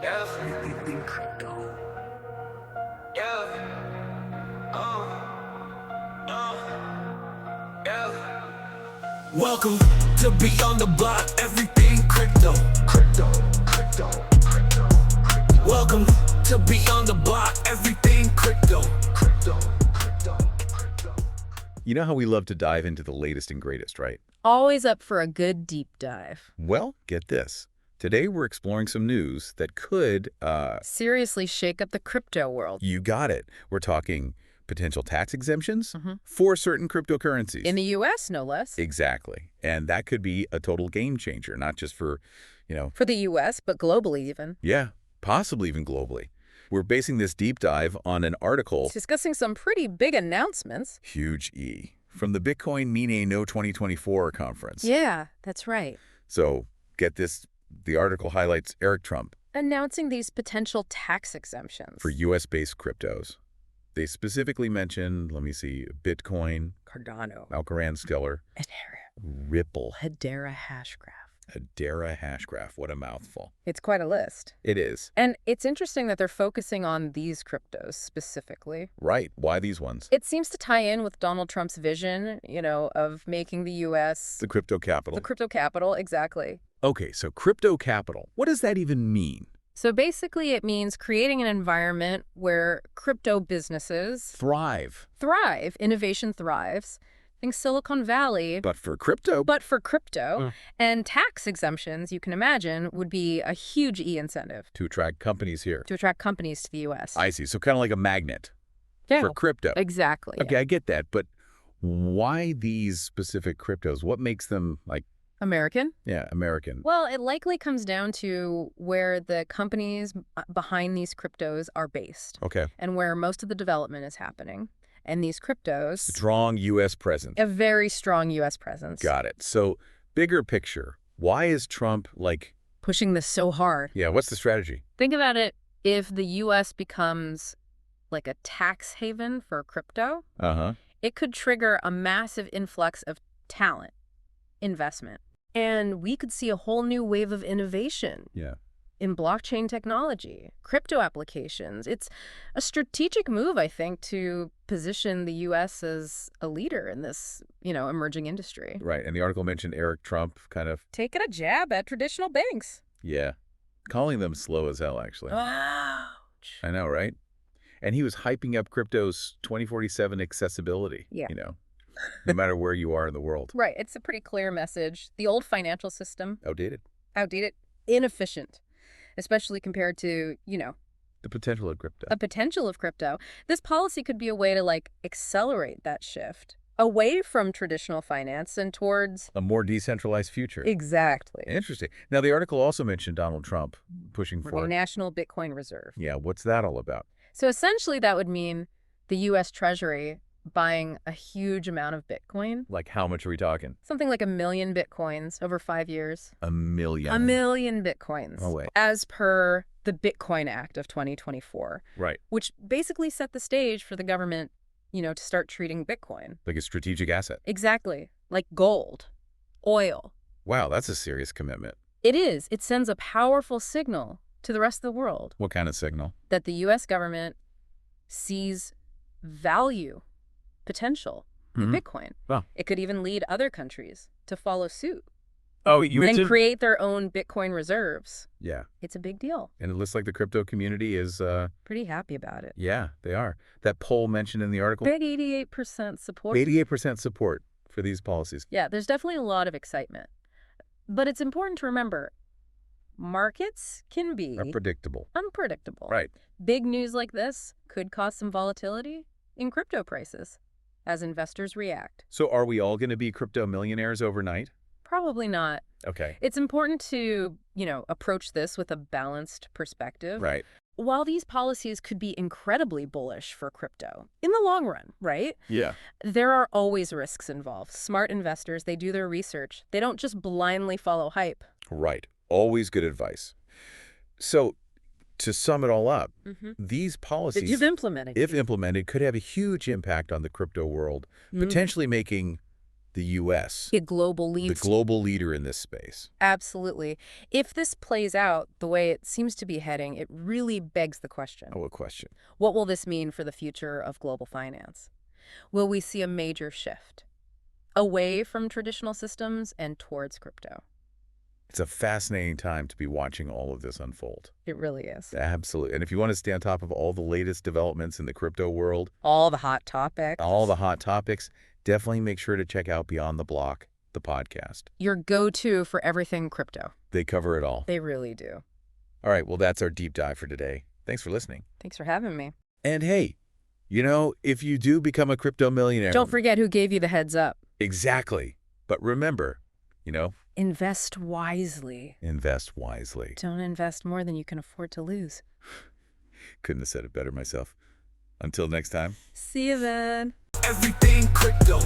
Yeah, yeah, yeah. Welcome to Beyond the Block, everything crypto. Welcome to Beyond the Block, everything crypto. You know how we love to dive into the latest and greatest, right? Always up for a good deep dive. Well, get this. Today we're exploring some news that could, Seriously shake up the crypto world. you got it. We're talking potential tax exemptions Mhm. for certain cryptocurrencies. In the U.S., no less. Exactly. And that could be a total game changer, not just for, For the U.S., but globally even. yeah, possibly even globally. We're basing this deep dive on an article, Discussing some pretty big announcements. huge E, from the Bitcoin Mine No 2024 conference. Yeah, that's right. So get this, the article highlights Eric Trump Announcing these potential tax exemptions. for U.S.-based cryptos. They specifically mention, let me see, Bitcoin, Cardano. Algorand Stellar, Hedera. Ripple, Hedera Hashgraph. Hedera Hashgraph. What a mouthful. It's quite a list. It is. And it's interesting that they're focusing on these cryptos specifically. Right. Why these ones? It seems to tie in with Donald Trump's vision, of making the U.S. The crypto capital. the crypto capital, exactly. Okay, so crypto capital. What does that even mean? So basically it means creating an environment where crypto businesses Thrive. thrive, innovation thrives. Think Silicon Valley, But for crypto. but for crypto. And tax exemptions, you can imagine, would be a huge incentive To attract companies here. to attract companies to the U.S. I see. So kind of like a magnet Yeah, for crypto. exactly. Okay, I get that. But why these specific cryptos? What makes them, like, American? American? Well, it likely comes down to where the companies behind these cryptos are based Okay. and where most of the development is happening. And these cryptos, Strong U.S. presence. a very strong U.S. presence. Got it. So bigger picture, why is Trump Pushing this so hard. what's the strategy? Think about it. If the U.S. becomes like a tax haven for crypto, Uh-huh. it could trigger a massive influx of talent, investment. And we could see a whole new wave of innovation Yeah. in blockchain technology, crypto applications. It's a strategic move, I think, to position the U.S. as a leader in this, emerging industry. Right. And the article mentioned Eric Trump kind of, Taking a jab at traditional banks. calling them slow as hell, actually. Ouch. I know, right? And he was hyping up crypto's 2047 accessibility, Yeah. no matter where you are in the world. Right. It's a pretty clear message. The old financial system, Outdated. outdated, inefficient, especially compared to, The potential of crypto. a potential of crypto. This policy could be a way to accelerate that shift away from traditional finance and towards. A more decentralized future. Exactly. Interesting. Now, the article also mentioned Donald Trump pushing A for, national Bitcoin reserve. yeah, what's that all about? So essentially that would mean the U.S. Treasury buying a huge amount of Bitcoin, Like, how much are we talking? something like 1 million Bitcoins over 5 years. A million. 1 million Bitcoins. Oh, wait. As per the Bitcoin Act of 2024, Right. which basically set the stage for the government, to start treating Bitcoin. Like a strategic asset. Exactly. Like gold, oil. Wow, that's a serious commitment. It is. It sends a powerful signal to the rest of the world What kind of signal? that the U.S. government sees value, potential in Mhm. Bitcoin. Wow. It could even lead other countries to follow suit Oh, you and mentioned... create their own Bitcoin reserves. Yeah. It's a big deal. And it looks like the crypto community is, Pretty happy about it. yeah, they are. That poll mentioned in the article, Big 88% support. 88% support for these policies. Yeah, there's definitely a lot of excitement. But it's important to remember, markets can be Are predictable. unpredictable. Right. Big news like this could cause some volatility in crypto prices as investors react. So are we all going to be crypto millionaires overnight? Probably not. Okay. It's important to, approach this with a balanced perspective. Right. While these policies could be incredibly bullish for crypto in the long run, right? Yeah. There are always risks involved. Smart investors, they do their research. They don't just blindly follow hype. Right. Always good advice. So to sum it all up, these policies, You've implemented. if implemented, could have a huge impact on the crypto world, potentially making the U.S., A global the leads. global leader in this space. Absolutely. If this plays out the way it seems to be heading, it really begs the question. Oh, a question. What will this mean for the future of global finance? Will we see a major shift away from traditional systems and towards crypto? It's a fascinating time to be watching all of this unfold. It really is. Absolutely. And if you want to stay on top of all the latest developments in the crypto world, All the hot topics. all the hot topics, definitely make sure to check out Beyond the Block, the podcast. Your go-to for everything crypto. They cover it all. They really do. All right, well, that's our deep dive for today. Thanks for listening. Thanks for having me. And hey, if you do become a crypto millionaire... Don't forget who gave you the heads up. Exactly. But remember, Invest wisely. invest wisely. Don't invest more than you can afford to lose. Couldn't have said it better myself. Until next time. See you then. Everything crypto.